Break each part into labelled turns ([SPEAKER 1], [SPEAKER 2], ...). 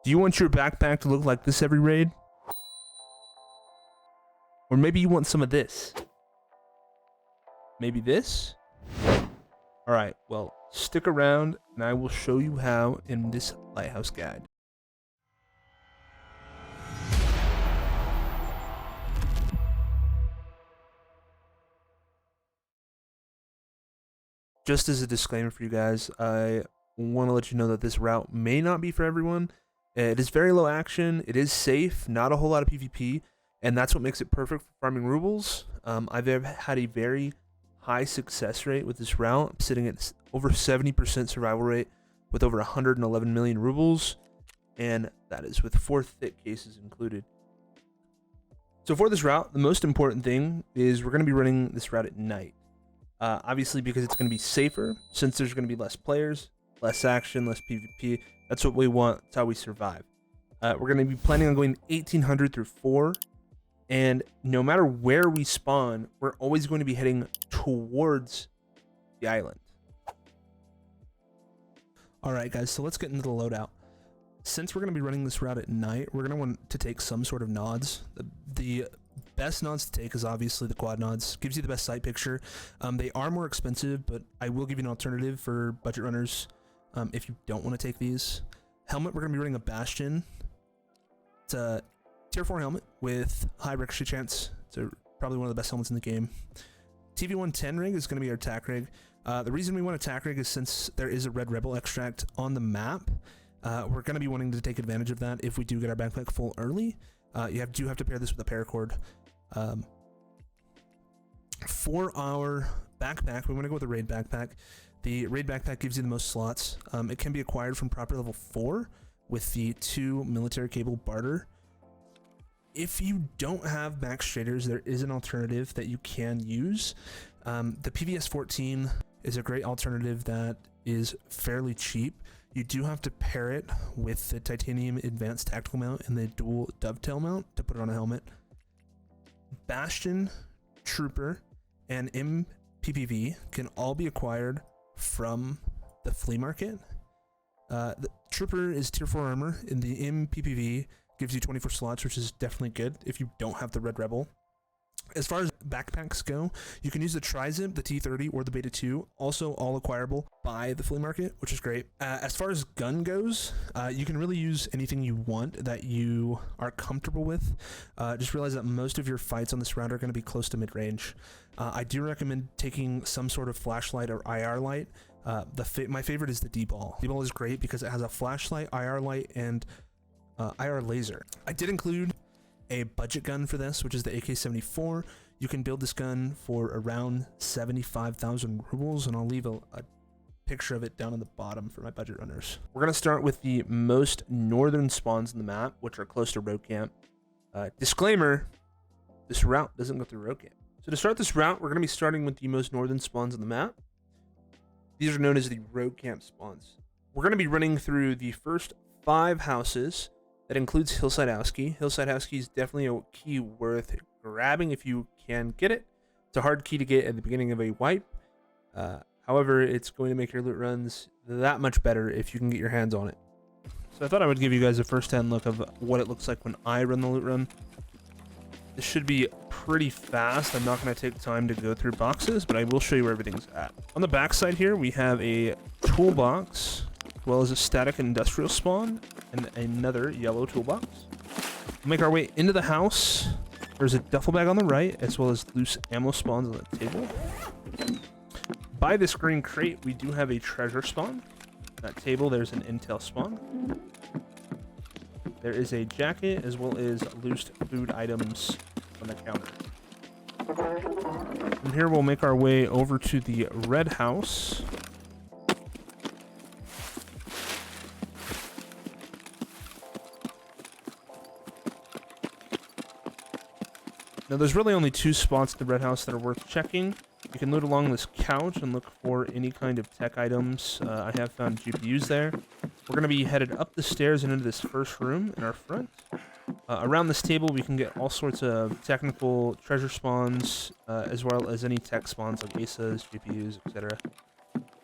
[SPEAKER 1] Do you want your backpack to look like this every raid? Or maybe you want some of this? Maybe this? Alright, well, stick around and I will show you how in this Lighthouse guide. Just as a disclaimer for you guys, I want to let you know that this route may not be for everyone. It is very low action, it is safe, not a whole lot of PvP, and that's what makes it perfect for farming rubles. I've had a very high success rate with this route. I'm sitting at over 70% survival rate with over 111 million rubles, and that is with 4 thick cases included. So for this route, the most important thing is we're going to be running this route at night. Obviously because it's going to be safer, since there's going to be less players, less action, less PvP. That's what we want. That's how we survive. We're going to be planning on going 1800 through 4. And no matter where we spawn, we're always going to be heading towards the island. Alright guys, so let's get into the loadout. Since we're going to be running this route at night, we're going to want to take some sort of nods. The best nods to take is obviously the quad nods. Gives you the best sight picture. They are more expensive, but I will give you an alternative for budget runners if you don't want to take these. Helmet, we're going to be running a Bastion. It's a tier 4 helmet with high ricochet chance. It's probably one of the best helmets in the game. TV-110 rig is going to be our attack rig. The reason we want attack rig is since there is a red rebel extract on the map. We're going to be wanting to take advantage of that if we do get our backpack full early. You do have to pair this with a paracord. For our backpack, we want to go with a raid backpack. The raid backpack gives you the most slots. It can be acquired from proper level 4 with the 2 military cable barter. If you don't have max traders, there is an alternative that you can use. The PVS-14 is a great alternative that is fairly cheap. You do have to pair it with the titanium advanced tactical mount and the dual dovetail mount to put it on a helmet. Bastion, Trooper, and MPPV can all be acquired from the flea market. The Trooper is tier 4 armor, and the MPPV gives you 24 slots, which is definitely good if you don't have the Red Rebel. As far as backpacks go, you can use the Tri-Zip, the T30, or the Beta 2, also all acquirable by the flea market, which is great. As far as gun goes, you can really use anything you want that you are comfortable with. Just realize that most of your fights on this round are going to be close to mid-range. I do recommend taking some sort of flashlight or IR light. My favorite is the D-Ball. D-Ball is great because it has a flashlight, IR light, and IR laser. I did include a budget gun for this, which is the AK-74. You can build this gun for around 75,000 rubles, and I'll leave a picture of it down on the bottom for my budget runners. We're going to start with the most northern spawns in the map, which are close to road camp. Disclaimer, this route doesn't go through road camp. So to start this route, we're going to be starting with the most northern spawns on the map. These are known as the road camp spawns. We're going to be running through the first 5 houses. That includes Hillside Housekey. Hillside Housekey is definitely a key worth grabbing if you can get it. It's a hard key to get at the beginning of a wipe. However, it's going to make your loot runs that much better if you can get your hands on it. So I thought I would give you guys a first-hand look of what it looks like when I run the loot run. This should be pretty fast. I'm not going to take time to go through boxes, but I will show you where everything's at. On the back side here, we have a toolbox, as well as a static industrial spawn, and another yellow toolbox. We'll make our way into the house. There's a duffel bag on the right, as well as loose ammo spawns on the table. By this green crate, we do have a treasure spawn. On that table, there's an intel spawn. There is a jacket, as well as loose food items on the counter. From here, we'll make our way over to the red house. Now, there's really only 2 spots at the red house that are worth checking. You can loot along this couch and look for any kind of tech items. I have found GPUs there. We're going to be headed up the stairs and into this first room in our front. Around this table, we can get all sorts of technical treasure spawns, as well as any tech spawns like ASAs, GPUs, etc.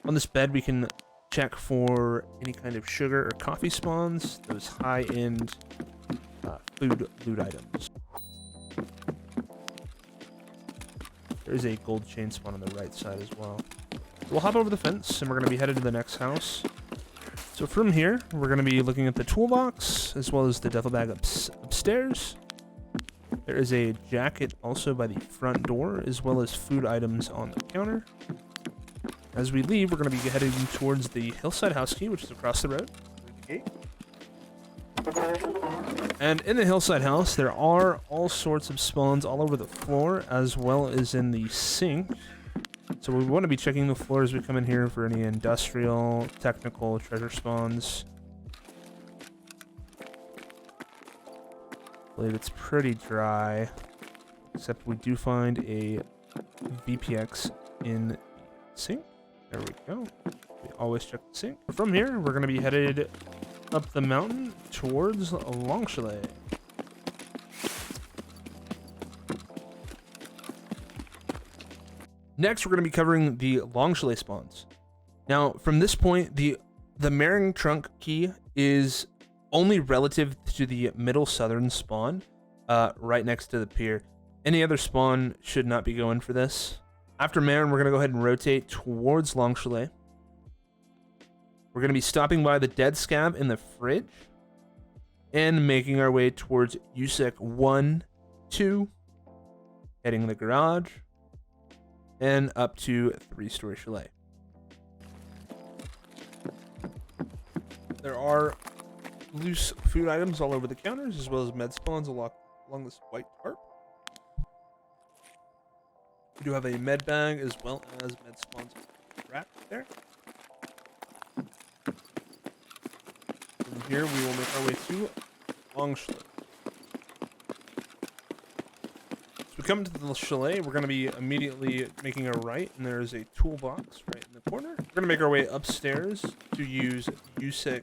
[SPEAKER 1] On this bed, we can check for any kind of sugar or coffee spawns, those high-end food loot items. There is a gold chain spawn on the right side as well. We'll hop over the fence, and we're going to be headed to the next house. So from here, we're going to be looking at the toolbox, as well as the duffel bag upstairs. There is a jacket also by the front door, as well as food items on the counter. As we leave, we're going to be heading towards the hillside house key, which is across the road. And in the hillside house, there are all sorts of spawns all over the floor, as well as in the sink. So we want to be checking the floor as we come in here for any industrial, technical treasure spawns. I believe it's pretty dry, except we do find a VPX in the sink. There we go. We always check the sink. From here, we're going to be headed up the mountain towards Long Chalet. Next, we're going to be covering the Long Chalet spawns. Now, from this point, the Marring Trunk key is only relative to the middle southern spawn, right next to the pier. Any other spawn should not be going for this. After Marring, we're going to go ahead and rotate towards Long Chalet. We're going to be stopping by the dead scab in the fridge and making our way towards USEC 1, 2, heading the garage, and up to 3-story chalet. There are loose food items all over the counters, as well as med spawns along this white tarp. We do have a med bag as well as med spawns rack there. From here, we will make our way to Long Chalet. So we come to the chalet, we're going to be immediately making a right, and there is a toolbox right in the corner. We're going to make our way upstairs to use USEC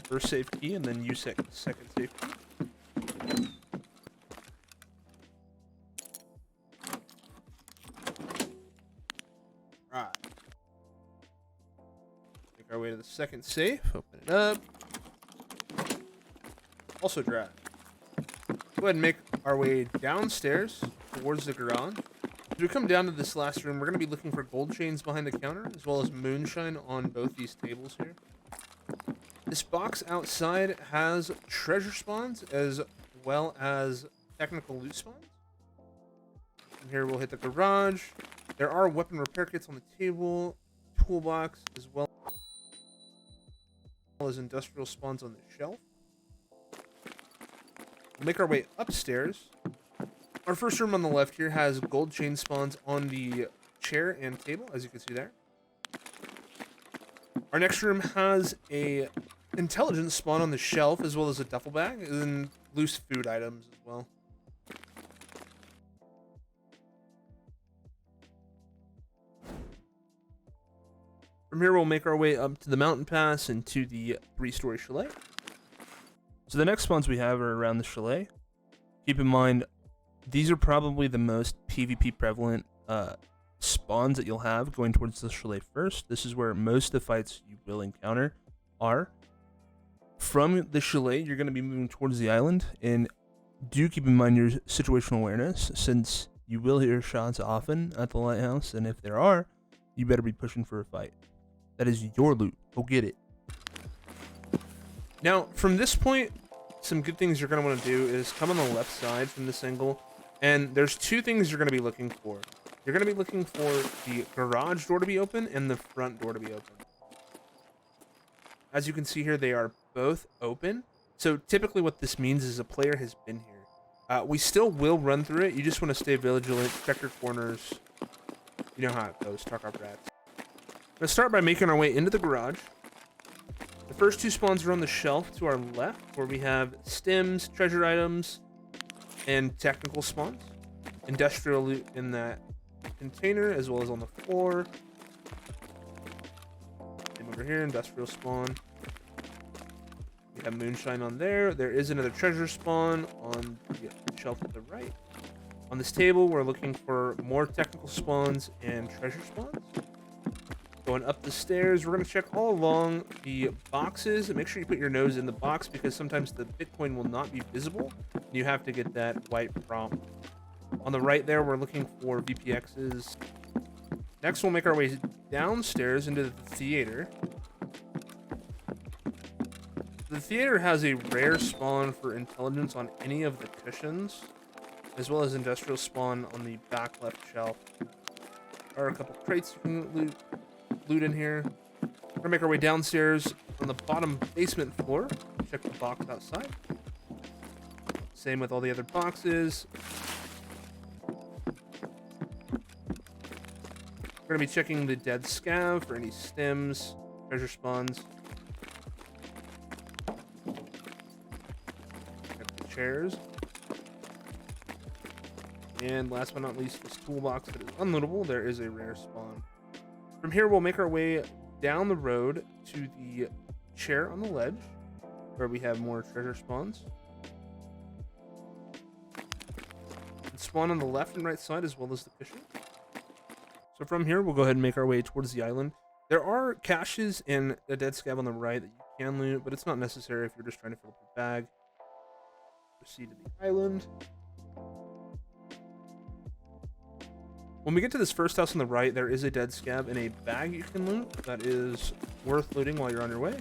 [SPEAKER 1] first safe key and then USEC second safe key. Right. Make our way to the second safe, open it up. Also drag. Go ahead and make our way downstairs towards the garage. As we come down to this last room, we're going to be looking for gold chains behind the counter, as well as moonshine on both these tables here. This box outside has treasure spawns, as well as technical loot spawns. From here, we'll hit the garage. There are weapon repair kits on the table, toolbox, as well as industrial spawns on the shelf. We'll make our way upstairs. Our first room on the left here has gold chain spawns on the chair and table, as you can see there. Our next room has a intelligence spawn on the shelf, as well as a duffel bag, and loose food items as well. From here, we'll make our way up to the mountain pass and to the 3-story chalet. So the next spawns we have are around the chalet. Keep in mind, these are probably the most PvP prevalent spawns that you'll have going towards the chalet first. This is where most of the fights you will encounter are. From the chalet, you're going to be moving towards the island, and do keep in mind your situational awareness, since you will hear shots often at the lighthouse, and if there are, you better be pushing for a fight. That is your loot. Go get it. Now, from this point, some good things you're going to want to do is come on the left side from this angle, and there's two things you're going to be looking for. You're going to be looking for the garage door to be open and the front door to be open. As you can see here, they are both open. So typically what this means is a player has been here. We still will run through it. You just want to stay vigilant, check your corners. You know how it goes, Tarkov rats. I'm going to start by making our way into the garage. The first two spawns are on the shelf to our left, where we have stems, treasure items, and technical spawns. Industrial loot in that container, as well as on the floor. And over here, industrial spawn. We have moonshine on there. There is another treasure spawn on the shelf to the right. On this table, we're looking for more technical spawns and treasure spawns. Going up the stairs, we're going to check all along the boxes and make sure you put your nose in the box because sometimes the Bitcoin will not be visible. You have to get that white prompt. On the right there, we're looking for VPXs. Next, we'll make our way downstairs into the theater. The theater has a rare spawn for intelligence on any of the cushions, as well as industrial spawn on the back left shelf. There are a couple crates you can loot in here. We're gonna make our way downstairs on the bottom basement floor. Check the box outside. Same with all the other boxes. We're gonna be checking the dead scav for any stems, treasure spawns. Check the chairs. And last but not least, this toolbox that is unloadable. There is a rare spawn. From here, we'll make our way down the road to the chair on the ledge, where we have more treasure spawns. And spawn on the left and right side, as well as the cushion. So from here, we'll go ahead and make our way towards the island. There are caches and a dead scav on the right that you can loot, but it's not necessary if you're just trying to fill up your bag. Proceed to the island. When we get to this first house on the right, there is a dead scav in a bag you can loot that is worth looting while you're on your way.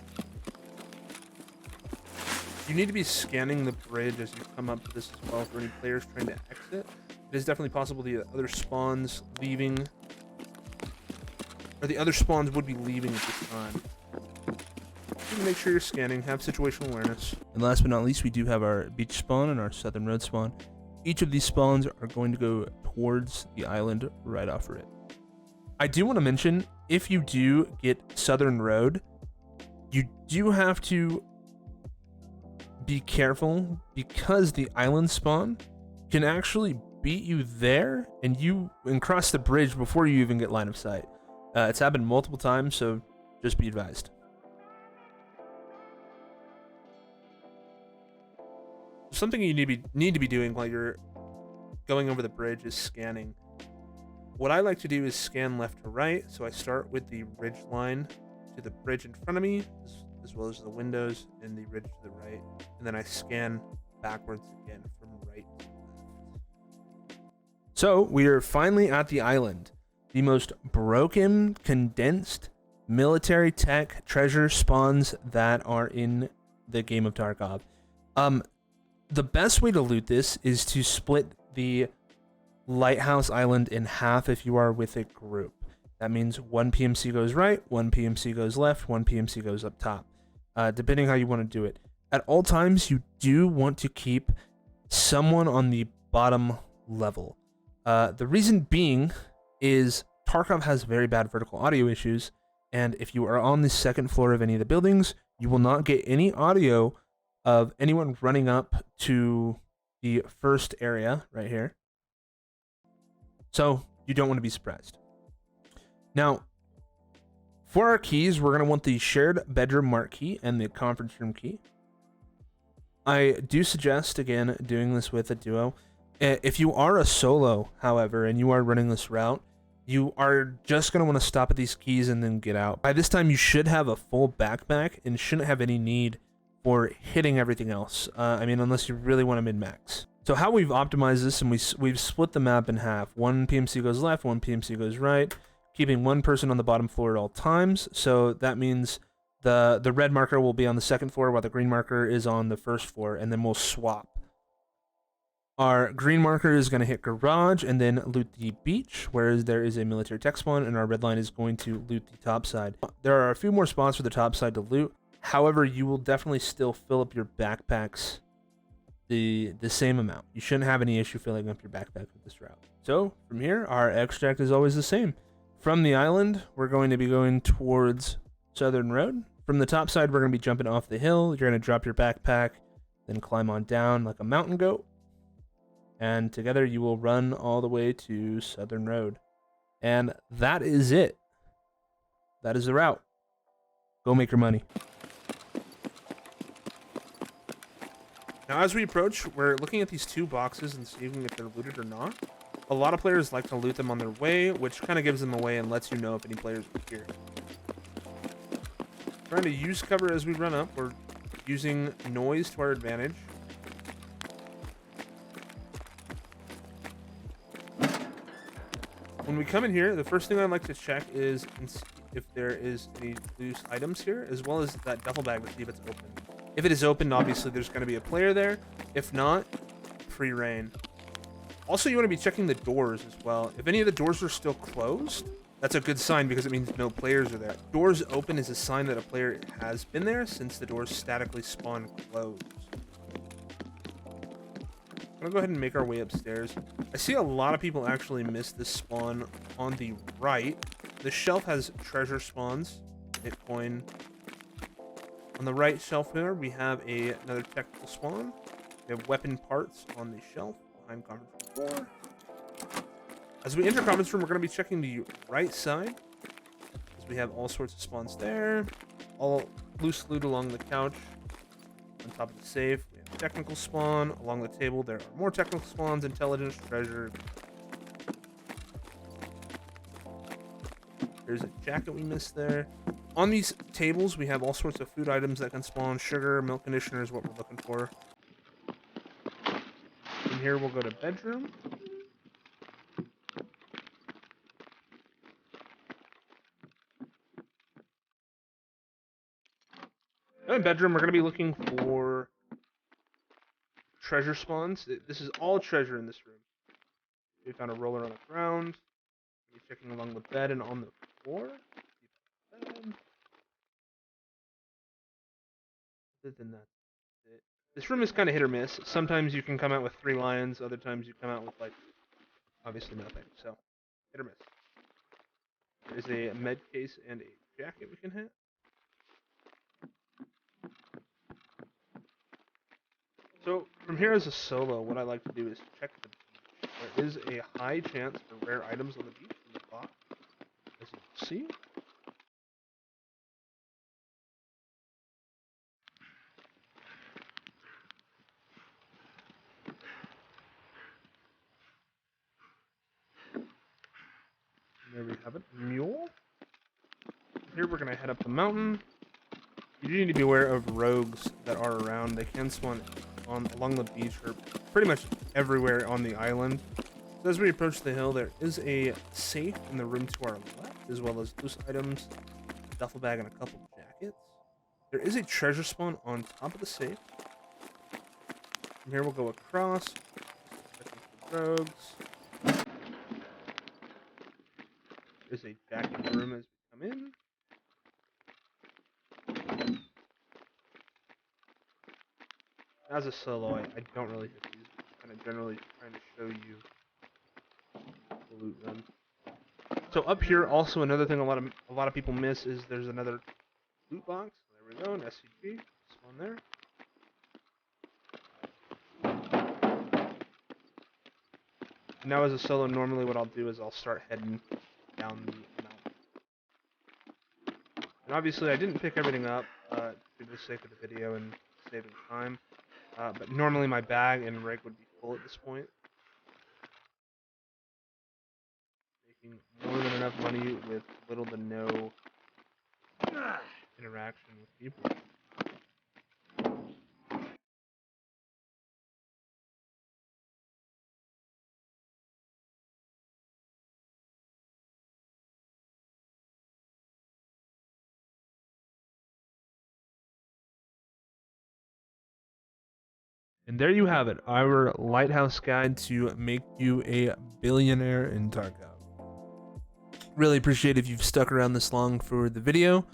[SPEAKER 1] You need to be scanning the bridge as you come up to this as well for any players trying to exit. It is definitely possible the other spawns leaving, or the other spawns would be leaving at this time. You can make sure you're scanning, have situational awareness. And last but not least, we do have our beach spawn and our southern road spawn. Each of these spawns are going to go towards the island right off it. I do want to mention, if you do get Southern Road, you do have to be careful because the island spawn can actually beat you there and cross the bridge before you even get line of sight. It's happened multiple times, so just be advised. Something you need to be doing while you're going over the bridge is scanning. What I like to do is scan left to right, so I start with the ridge line to the bridge in front of me, as well as the windows and the ridge to the right, and then I scan backwards again from right to left. So we are finally at the island, the most broken, condensed military tech treasure spawns that are in the game of Tarkov. The best way to loot this is to split the Lighthouse Island in half if you are with a group. That means one PMC goes right, one PMC goes left, one PMC goes up top, depending how you want to do it. At all times, you do want to keep someone on the bottom level. The reason being is Tarkov has very bad vertical audio issues, and if you are on the second floor of any of the buildings, you will not get any audio of anyone running up to the first area right here. So you don't want to be surprised. Now, for our keys, we're going to want the shared bedroom mark key and the conference room key. I do suggest, again, doing this with a duo. If you are a solo, however, and you are running this route, you are just going to want to stop at these keys and then get out. By this time, you should have a full backpack and shouldn't have any need for hitting everything else. I mean, unless you really want to min-max. So how we've optimized this, and we've split the map in half. One PMC goes left, one PMC goes right, keeping one person on the bottom floor at all times. So that means the red marker will be on the second floor while the green marker is on the first floor, and then we'll swap. Our green marker is going to hit garage and then loot the beach, whereas there is a military tech spawn, and our red line is going to loot the top side. There are a few more spots for the top side to loot. However, you will definitely still fill up your backpacks the same amount. You shouldn't have any issue filling up your backpack with this route. So from here, our extract is always the same. From the island, we're going to be going towards Southern Road. From the top side, we're going to be jumping off the hill. You're going to drop your backpack, then climb on down like a mountain goat. And together you will run all the way to Southern Road. And that is it. That is the route. Go make your money. Now, as we approach, we're looking at these two boxes and seeing if they're looted or not. A lot of players like to loot them on their way, which kind of gives them away and lets you know if any players are here. trying to use cover as we run up. We're using noise to our advantage. When we come in here, the first thing I like to check is if there is any loose items here, as well as that duffel bag to see if it's open. If it is open, obviously there's going to be a player there. If not, free reign. Also, you want to be checking the doors as well. If any of the doors are still closed, that's a good sign because it means no players are there. Doors open is a sign that a player has been there since the doors statically spawn closed. I'm gonna go ahead and make our way upstairs. I see a lot of people actually miss this spawn on the right. The shelf has treasure spawns, Bitcoin. On the right shelf here, we have another technical spawn. We have weapon parts on the shelf behind conference room 4. As we enter conference room, we're going to be checking the right side, as we have all sorts of spawns there. All loose loot along the couch, on top of the safe. We have technical spawn along the table. There are more technical spawns, intelligence, treasure. There's a jacket we missed there. On these tables, we have all sorts of food items that can spawn. Sugar, milk conditioner is what we're looking for. From here, we'll go to bedroom. In bedroom, we're going to be looking for treasure spawns. This is all treasure in this room. We found a roller on the ground. We're checking along the bed and on the floor. Other than that, this room is kind of hit or miss. Sometimes you can come out with 3 lions. Other times you come out with, like, obviously nothing. So, hit or miss. There's a med case and a jacket we can hit. So, from here as a solo, what I like to do is check the beach. There is a high chance for rare items on the beach in the box, as you can see. There we have it. Mule. Here we're going to head up the mountain. You do need to be aware of rogues that are around. They can spawn along the beach or pretty much everywhere on the island. So as we approach the hill, there is a safe in the room to our left, as well as loose items, a duffel bag, and a couple jackets. There is a treasure spawn on top of the safe. From here we'll go across, checking for rogues. There's a jacket in the room as we come in. As a solo, I don't really hit these. I'm kind of generally trying to show you the loot run. So up here, also another thing a lot of people miss is there's another loot box. There we go, an SCG. Spawn there. Now as a solo, normally what I'll do is I'll start heading down the mountain. And obviously I didn't pick everything up for the sake of the video and saving time. But normally my bag and rig would be full at this point. Making more than enough money with little to no interaction with people. And there you have it, our Lighthouse guide to make you a billionaire in Tarkov. Really appreciate if you've stuck around this long for the video.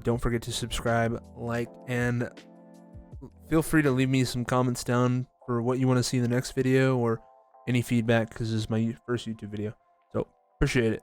[SPEAKER 1] Don't forget to subscribe, like, and feel free to leave me some comments down for what you want to see in the next video or any feedback, because this is my first YouTube video. So, appreciate it.